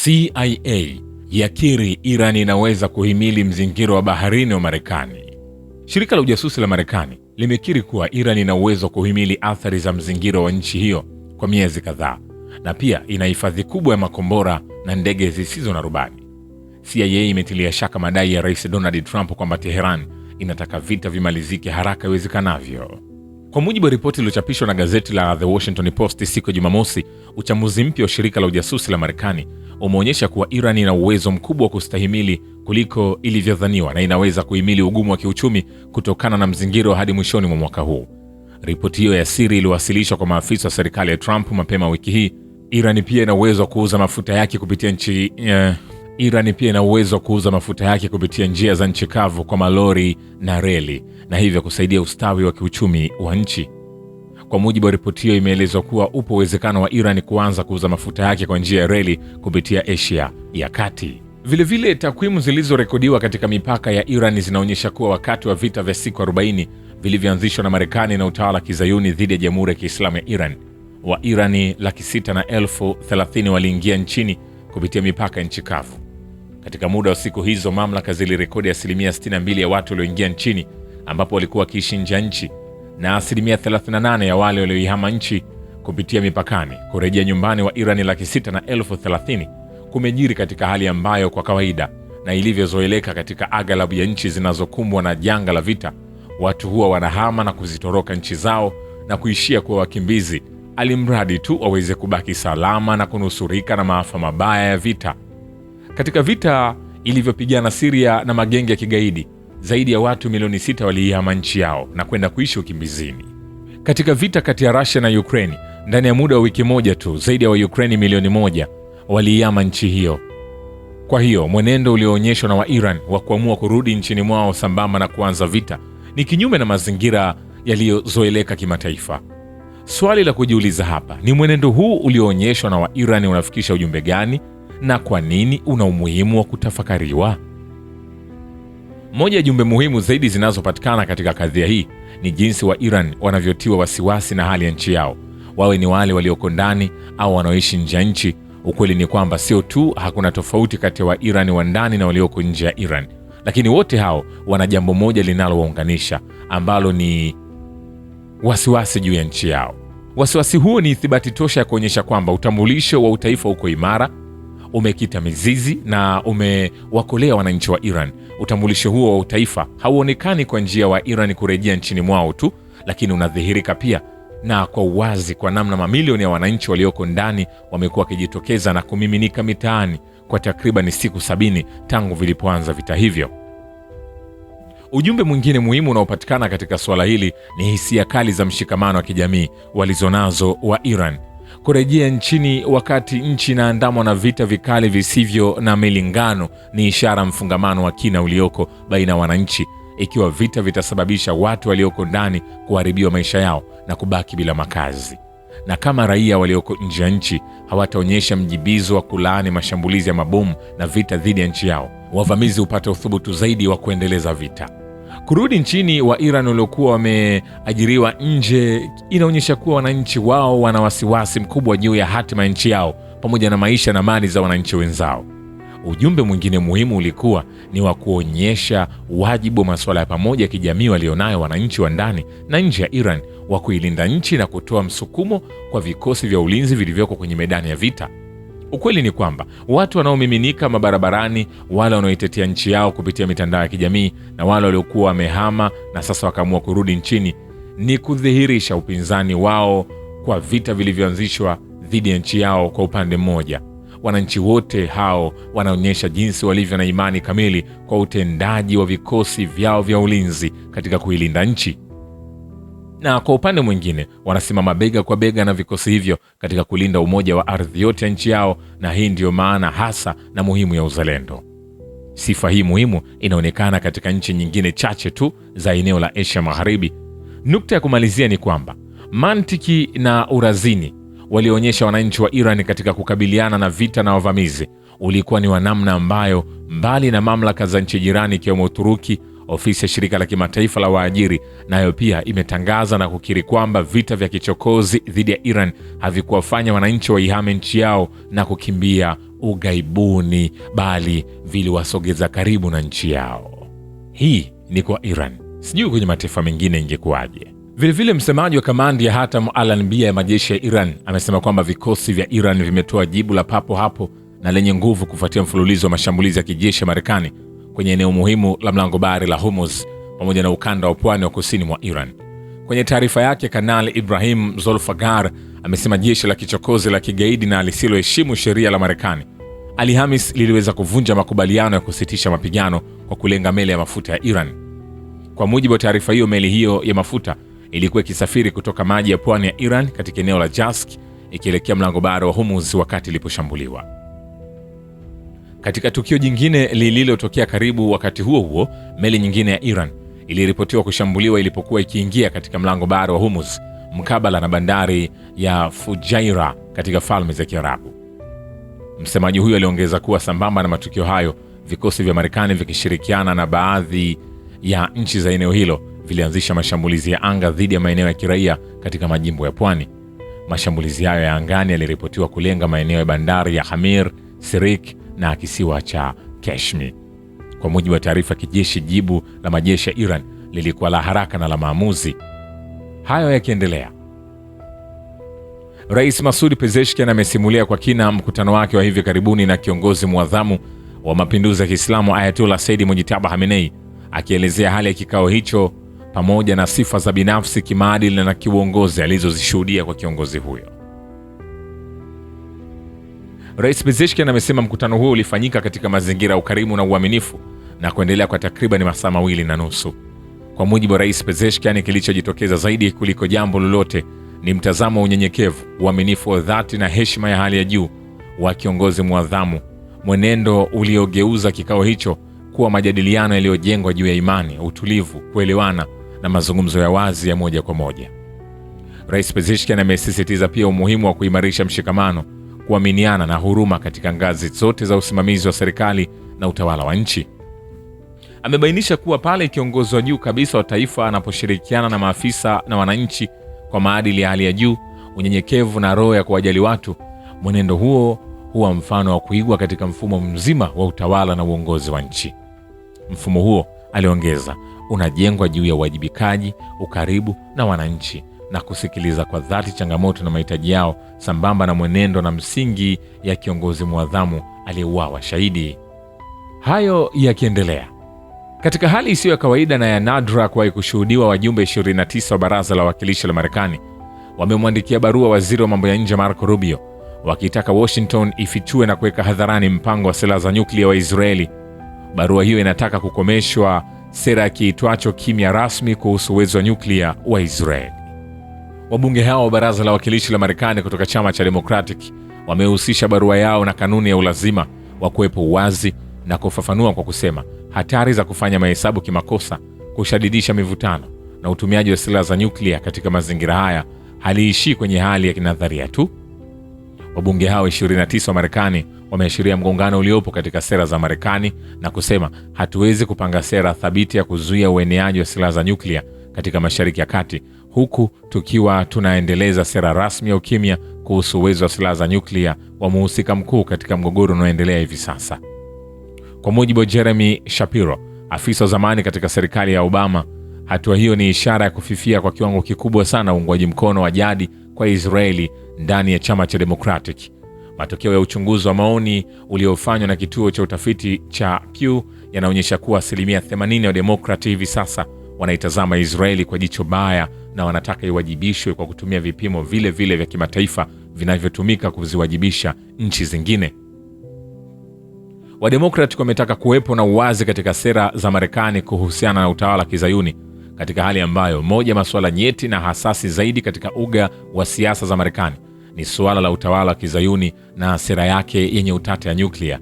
CIA yakiri Iran inaweza kuhimili mzingiro wa baharini wa Marekani. Shirika la ujasusi la Marekani limekiri kuwa Iran ina uwezo wa kuhimili athari za mzingiro wa nchi hiyo kwa miezi kadhaa, na pia ina hifadhi kubwa ya makombora na ndege zisizo na rubani. CIA imetilia shaka madai ya Rais Donald Trump kwamba Tehran inataka vita vimalizike haraka iwezekanavyo. Kwa mujibu wa ripoti iliyochapishwa na gazeti la The Washington Post siku ya Jumamosi, uchambuzi mpya wa shirika la ujasusi la Marekani umeonyesha kuwa Iran ina uwezo mkubwa wa kustahimili kuliko ilivyodhaniwa na inaweza kuhimili ugumu wa kiuchumi kutokana na mzingiro hadi mwishoni mwa mwaka huu. Ripoti hiyo ya siri iliwasilishwa kwa maafisa wa serikali ya Trump mapema wiki hii. Iran pia ina uwezo wa kuuza mafuta yake kupitia njia za nchi kavu kwa malori na reli, na hivyo kusaidia ustawi wa kiuchumi wa nchi. Kwa mujibu wa ripoti hiyo, imeelezwa kuwa upo uwezekano wa Iran kuanza kuuza mafuta yake kwa njia ya reli kupitia Asia ya Kati. Vilevile, takwimu zilizorekodiwa katika mipaka ya Iran zinaonyesha kuwa wakati wa vita vya siku 40 vilivyoanzishwa na Marekani na utawala wa Kizayuni dhidi ya Jamhuri ya Kiislamu ya Iran, wa Irani 630,000 waliingia nchini kupitia mipaka ya nchi kavu. Katika muda wa siku hizo, mamlaka zilirekodi 62% ya watu walioingia nchini ambapo walikuwa wakiishi nje ya nchi, na 38% ya wale walioihama nchi kupitia mipakani kurejea nyumbani wa Irani 630,000 kumejiri katika hali ambayo kwa kawaida na ilivyozoeleka katika aghalabu ya nchi zinazokumbwa na janga la vita, watu huwa wanahama na kuzitoroka nchi zao na kuishia kuwa wakimbizi, alimradi tu waweze kubaki salama na kunusurika na maafa mabaya ya vita. Katika vita ilivyopigana Syria na magenge ya kigaidi, zaidi ya watu milioni 6 waliihama nchi yao na kwenda kuishi ukimbizini. Katika vita kati ya Russia na Ukraine, ndani ya muda wa wiki moja tu, zaidi ya Waukraini milioni 1 waliihama nchi hiyo. Kwa hiyo mwenendo ulioonyeshwa na wa Iran wa kuamua kurudi nchini mwao sambamba na kuanza vita ni kinyume na mazingira yaliyozoeleka kimataifa. Swali la kujiuliza hapa ni mwenendo huu ulioonyeshwa na wa Iran unafikisha ujumbe gani, na kwa nini una umuhimu wa kutafakariwa? Moja ya jumbe muhimu zaidi zinazopatikana katika kadhia hii ni jinsi wa Iran wanavyotiwa wasiwasi na hali ya nchi yao, wawe ni wale walioko ndani au wanaoishi nje ya nchi. Ukweli ni kwamba sio tu hakuna tofauti kati ya wa Iran wa ndani na walioko nje ya Iran, lakini wote hao wana jambo moja linalowaunganisha, ambalo ni wasiwasi juu ya nchi yao. Wasiwasi huo ni ithibati tosha ya kuonyesha kwamba utambulisho wa utaifa uko imara, umekita mizizi na umewakolea wananchi wa Iran. Utambulisho huo wa utaifa hauonekani kwa njia wa Iran kurejea nchini mwao tu, lakini unadhihirika pia na kwa uwazi kwa namna mamilioni ya wananchi walioko ndani wamekuwa wakijitokeza na kumiminika mitaani kwa takriban siku 70 tangu vilipoanza vita hivyo. Ujumbe mwingine muhimu unaopatikana katika suala hili ni hisia kali za mshikamano wa kijamii walizonazo wa Iran. Kurejea nchini wakati nchi inaandamwa na vita vikali visivyo na milingano ni ishara mfungamano wa kina ulioko baina ya wananchi, ikiwa vita vitasababisha watu walioko ndani kuharibiwa maisha yao na kubaki bila makazi. Na kama raia walioko nje ya nchi hawataonyesha mjibizo wa kulaani mashambulizi ya mabomu na vita dhidi ya nchi yao, wavamizi hupata uthubutu zaidi wa kuendeleza vita. Kurudi nchini wa Iran waliokuwa wameajiriwa nje inaonyesha kuwa wananchi wao wana wasiwasi mkubwa juu ya hatima ya nchi yao pamoja na maisha na mali za wananchi wenzao. Ujumbe mwingine muhimu ulikuwa ni wa kuonyesha wajibu wa masuala ya pamoja ya kijamii walionayo wananchi wa ndani na nje ya Iran wa kuilinda nchi na kutoa msukumo kwa vikosi vya ulinzi vilivyoko kwenye medani ya vita. Ukweli ni kwamba watu wanaomiminika mabarabarani, wale wanaoitetea nchi yao kupitia mitandao ya kijamii na wale waliokuwa wamehama na sasa wakaamua kurudi nchini, ni kudhihirisha upinzani wao kwa vita vilivyoanzishwa dhidi ya nchi yao. Kwa upande mmoja, wananchi wote hao wanaonyesha jinsi walivyo na imani kamili kwa utendaji wa vikosi vyao vya ulinzi katika kuilinda nchi, na kwa upande mwingine wanasimama bega kwa bega na vikosi hivyo katika kulinda umoja wa ardhi yote ya nchi yao, na hii ndiyo maana hasa na muhimu ya uzalendo. Sifa hii muhimu inaonekana katika nchi nyingine chache tu za eneo la Asia Magharibi. Nukta ya kumalizia ni kwamba mantiki na urazini walioonyesha wananchi wa Iran katika kukabiliana na vita na wavamizi ulikuwa ni wa namna ambayo, mbali na mamlaka za nchi jirani ikiwemo Uturuki, ofisi ya shirika la kimataifa la waajiri nayo pia imetangaza na kukiri kwamba vita vya kichokozi dhidi ya Iran havikuwafanya wananchi waihame nchi yao na kukimbia ughaibuni, bali viliwasogeza karibu na nchi yao. Hii ni kwa Iran. Sijui kwenye mataifa mengine ingekuwaje. Vilevile msemaji wa kamandi ya Hatam al-Anbiya ya majeshi ya Iran amesema kwamba vikosi vya Iran vimetoa jibu la papo hapo na lenye nguvu kufuatia mfululizo wa mashambulizi ya kijeshi ya Marekani kwenye eneo muhimu la mlango bahari la Hormuz pamoja na ukanda wa pwani wa kusini mwa Iran. Kwenye taarifa yake, Kanali Ibrahim Zolfaghar amesema jeshi la kichokozi la kigaidi na lisiloheshimu sheria la Marekani Alhamis liliweza kuvunja makubaliano ya kusitisha mapigano kwa kulenga meli ya mafuta ya Iran. Kwa mujibu wa taarifa hiyo, meli hiyo ya mafuta ilikuwa ikisafiri kutoka maji ya pwani ya Iran katika eneo la Jask ikielekea mlango bahari wa Hormuz wakati iliposhambuliwa. Katika tukio jingine lililotokea karibu wakati huo huo, meli nyingine ya Iran iliripotiwa kushambuliwa ilipokuwa ikiingia katika mlango bahari wa Hormuz mkabala na bandari ya Fujairah katika Falme za Kiarabu. Msemaji huyo aliongeza kuwa sambamba na matukio hayo, vikosi vya Marekani vikishirikiana na baadhi ya nchi za eneo hilo vilianzisha mashambulizi ya anga dhidi ya maeneo ya kiraia katika majimbo ya pwani. Mashambulizi hayo ya angani yaliripotiwa kulenga maeneo ya bandari ya Hamir, Sirik na kisiwa cha Kashmir. Kwa mujibu wa taarifa kijeshi, jibu la majeshi ya Iran lilikuwa la haraka na la maamuzi. Hayo yakiendelea, Rais Masoud Pezeshkian amesimulia kwa kina mkutano wake wa hivi karibuni na kiongozi muadhamu wa mapinduzi ya Kiislamu Ayatollah Said Mujtaba Khamenei, akielezea hali ya kikao hicho pamoja na sifa za binafsi, kimaadili na kiuongozi alizozishuhudia kwa kiongozi huyo. Rais Pezeshkian amesema mkutano huo ulifanyika katika mazingira ya ukarimu na uaminifu na kuendelea kwa takriban masaa 2.5. Kwa mujibu wa Rais Pezeshkian, kilichojitokeza zaidi kuliko jambo lolote ni mtazamo wa unyenyekevu, uaminifu wa dhati na heshima ya hali ya juu wa kiongozi muadhamu, mwenendo uliogeuza kikao hicho kuwa majadiliano yaliyojengwa juu ya imani, utulivu, kuelewana na mazungumzo ya wazi ya moja kwa moja. Rais Pezeshkian amesisitiza pia umuhimu wa kuimarisha mshikamano, kuaminiana na huruma katika ngazi zote za usimamizi wa serikali na utawala wa nchi. Amebainisha kuwa pale kiongozi wa juu kabisa wa taifa anaposhirikiana na maafisa na wananchi kwa maadili ya hali ya juu, unyenyekevu na roho ya kuwajali watu, mwenendo huo huwa mfano wa kuigwa katika mfumo mzima wa utawala na uongozi wa nchi. Mfumo huo, aliongeza, unajengwa juu ya uwajibikaji, ukaribu na wananchi na kusikiliza kwa dhati changamoto na mahitaji yao, sambamba na mwenendo na msingi ya kiongozi muadhamu aliyeuawa shahidi. Hayo yakiendelea, katika hali isiyo ya kawaida na ya nadra kuwahi kushuhudiwa, wajumbe 29 wa Baraza la Wawakilishi la Marekani wamemwandikia barua waziri wa mambo ya nje Marco Rubio wakitaka Washington ifichue na kuweka hadharani mpango wa silaha za nyuklia wa Israeli. Barua hiyo inataka kukomeshwa sera ya kiitwacho kimya rasmi kuhusu uwezo wa nyuklia wa Israeli. Wabunge hao wa Baraza la Wawakilishi la Marekani kutoka chama cha Democratic wamehusisha barua yao na kanuni ya ulazima wa kuwepo uwazi na kufafanua kwa kusema hatari za kufanya mahesabu kimakosa, kushadidisha mivutano na utumiaji wa silaha za nyuklia katika mazingira haya haliishii kwenye hali ya kinadharia tu. Wabunge hao 29 wa Marekani wameashiria mgongano uliopo katika sera za Marekani na kusema hatuwezi kupanga sera thabiti ya kuzuia ueneaji wa silaha za nyuklia katika Mashariki ya Kati huku tukiwa tunaendeleza sera rasmi ya ukimya kuhusu uwezo wa silaha za nyuklia wa muhusika mkuu katika mgogoro unaoendelea hivi sasa. Kwa mujibu wa Jeremy Shapiro, afisa wa zamani katika serikali ya Obama, hatua hiyo ni ishara ya kufifia kwa kiwango kikubwa sana uungwaji mkono wa jadi kwa Israeli ndani ya chama cha Democratic. Matokeo ya uchunguzi wa maoni uliofanywa na kituo cha utafiti cha Pew yanaonyesha kuwa 80% ya Demokrati hivi sasa wanaitazama Israeli kwa jicho baya na wanataka iwajibishwe kwa kutumia vipimo vile vile vya kimataifa vinavyotumika kuziwajibisha nchi zingine. Wademokrati wametaka kuwepo na uwazi katika sera za Marekani kuhusiana na utawala kizayuni, katika hali ambayo moja masuala nyeti na hasasi zaidi katika uga wa siasa za Marekani ni suala la utawala wa kizayuni na sera yake yenye utata ya nyuklia.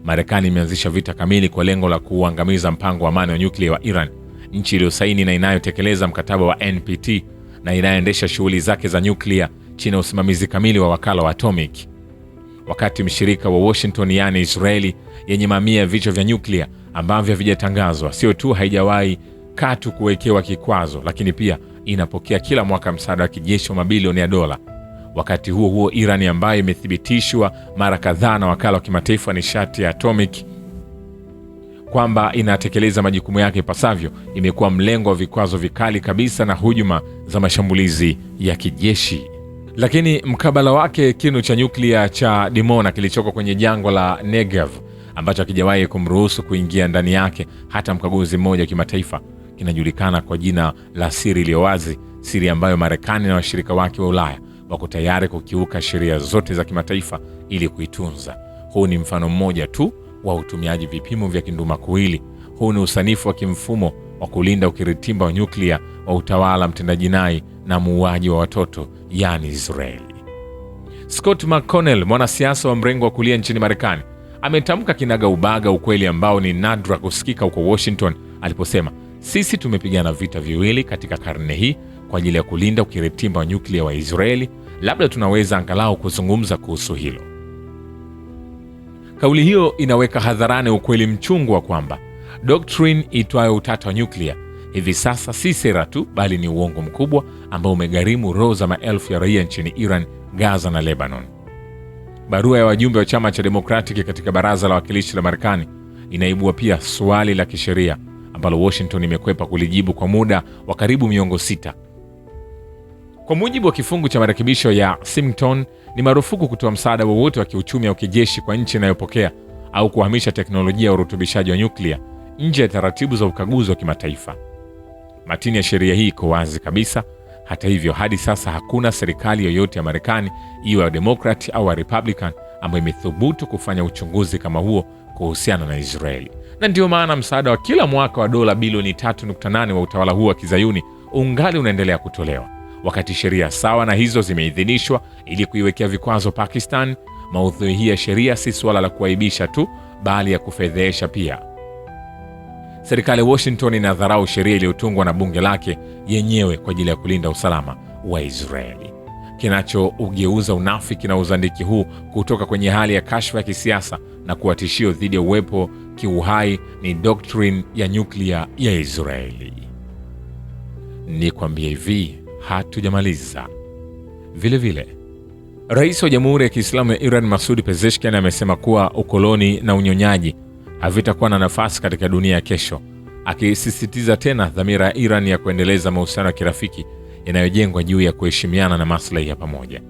Marekani imeanzisha vita kamili kwa lengo la kuangamiza mpango wa amani wa nyuklia wa Iran, nchi iliyosaini na inayotekeleza mkataba wa NPT na inayoendesha shughuli zake za nyuklia chini ya usimamizi kamili wa wakala wa atomic. Wakati mshirika wa Washington, yani Israeli, yenye mamia ya vichwa vya nyuklia ambavyo havijatangazwa, sio tu haijawahi katu kuwekewa kikwazo, lakini pia inapokea kila mwaka msaada wa kijeshi wa mabilioni ya dola, Wakati huo huo, Iran ambayo imethibitishwa mara kadhaa na wakala wa kimataifa wa nishati ya atomic kwamba inatekeleza majukumu yake ipasavyo, imekuwa mlengo wa vikwazo vikali kabisa na hujuma za mashambulizi ya kijeshi. Lakini mkabala wake, kinu cha nyuklia cha Dimona kilichoko kwenye jangwa la Negev, ambacho hakijawahi kumruhusu kuingia ndani yake hata mkaguzi mmoja wa kimataifa, kinajulikana kwa jina la siri iliyo wazi, siri ambayo Marekani na washirika wake wa Ulaya wako tayari kukiuka sheria zote za kimataifa ili kuitunza. Huu ni mfano mmoja tu wa utumiaji vipimo vya kindumakuwili. Huu ni usanifu wa kimfumo wa kulinda ukiritimba wa nyuklia wa utawala mtendaji jinai na muuaji wa watoto, yani Israeli. Scott McConnell, mwanasiasa wa mrengo wa kulia nchini Marekani, ametamka kinaga ubaga ukweli ambao ni nadra kusikika huko Washington aliposema, sisi tumepigana vita viwili katika karne hii kwa ajili ya kulinda ukiritimba wa nyuklia wa Israeli. Labda tunaweza angalau kuzungumza kuhusu hilo. Kauli hiyo inaweka hadharani ukweli mchungu wa kwamba doctrine itwayo utata wa nyuklia hivi sasa si sera tu, bali ni uongo mkubwa ambao umegharimu roho za maelfu ya raia nchini Iran, Gaza na Lebanon. Barua ya wajumbe wa chama cha Democratic katika baraza la wawakilishi la Marekani inaibua pia swali la kisheria ambalo Washington imekwepa kulijibu kwa muda wa karibu miongo 6. Kwa mujibu wa kifungu cha marekebisho ya Symington, ni marufuku kutoa msaada wowote wa kiuchumi au kijeshi kwa nchi inayopokea au kuhamisha teknolojia ya urutubishaji wa nyuklia nje ya taratibu za ukaguzi wa kimataifa. Matini ya sheria hii iko wazi kabisa. Hata hivyo, hadi sasa hakuna serikali yoyote ya Marekani, iwe ya Democrat au ya Republican, ambayo imethubutu kufanya uchunguzi kama huo kuhusiana na Israeli. Na ndio maana msaada wa kila mwaka wa dola bilioni 3.8 wa utawala huo wa kizayuni ungali unaendelea kutolewa. Wakati sheria sawa na hizo zimeidhinishwa ili kuiwekea vikwazo Pakistan, maudhui hii ya sheria si suala la kuaibisha tu, bali ya kufedhesha pia. Serikali ya Washington inadharau sheria iliyotungwa na bunge lake yenyewe kwa ajili ya kulinda usalama wa Israeli. Kinachougeuza unafiki na uzandiki huu kutoka kwenye hali ya kashfa ya kisiasa na kuwa tishio dhidi ya uwepo kiuhai ni doctrine ya nyuklia ya Israeli. Ni kwambia hivi, hatujamaliza. Vile Rais wa Jamhuri ya Kiislamu ya Iran, Masoud Pezeshkian, amesema kuwa ukoloni na unyonyaji havitakuwa na nafasi katika dunia ya kesho, akisisitiza tena dhamira ya Iran ya kuendeleza mahusiano ya kirafiki yanayojengwa juu ya kuheshimiana na maslahi ya pamoja.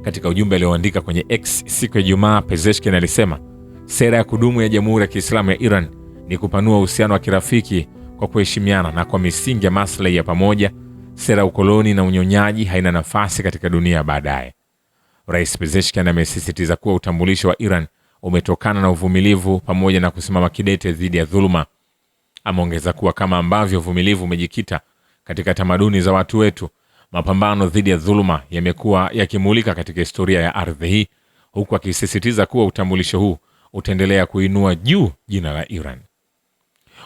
Katika ujumbe alioandika kwenye X siku ya Ijumaa, Pezeshkian alisema, sera ya kudumu ya Jamhuri ya Kiislamu ya Iran ni kupanua uhusiano wa kirafiki kwa kuheshimiana na kwa misingi ya maslahi ya pamoja. Sera ukoloni na unyonyaji haina nafasi katika dunia ya baadaye. Rais Pezeshkian amesisitiza kuwa utambulisho wa Iran umetokana na uvumilivu pamoja na kusimama kidete dhidi ya dhuluma. Ameongeza kuwa kama ambavyo uvumilivu umejikita katika tamaduni za watu wetu, mapambano dhidi ya dhuluma yamekuwa yakimulika katika historia ya ardhi hii, huku akisisitiza kuwa utambulisho huu utaendelea kuinua juu jina la Iran.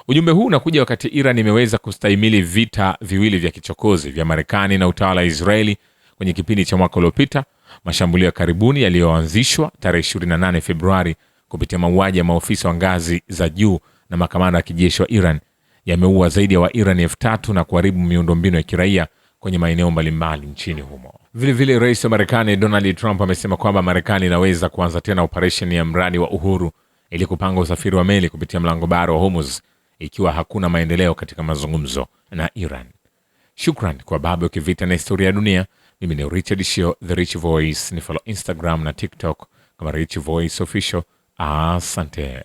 Ujumbe huu unakuja wakati Iran imeweza kustahimili vita viwili vya kichokozi vya Marekani na utawala wa Israeli kwenye kipindi cha mwaka uliopita. Mashambulio ya karibuni yaliyoanzishwa tarehe 28 Februari kupitia mauaji ya maofisa wa ngazi za juu na makamanda ya kijeshi wa Iran yameua zaidi ya Wairani 3,000 na kuharibu miundombinu ya kiraia kwenye maeneo mbalimbali nchini humo. Vile Rais wa Marekani Donald Trump amesema kwamba Marekani inaweza kuanza tena operesheni ya mradi wa Uhuru ili kupanga usafiri wa meli kupitia mlango bahari wa Hormuz ikiwa hakuna maendeleo katika mazungumzo na Iran. Shukran kwa babu kivita na historia ya dunia. Mimi ni Richard Shio, The Rich Voice. Ni follow Instagram na TikTok kama Rich Voice Official. Asante.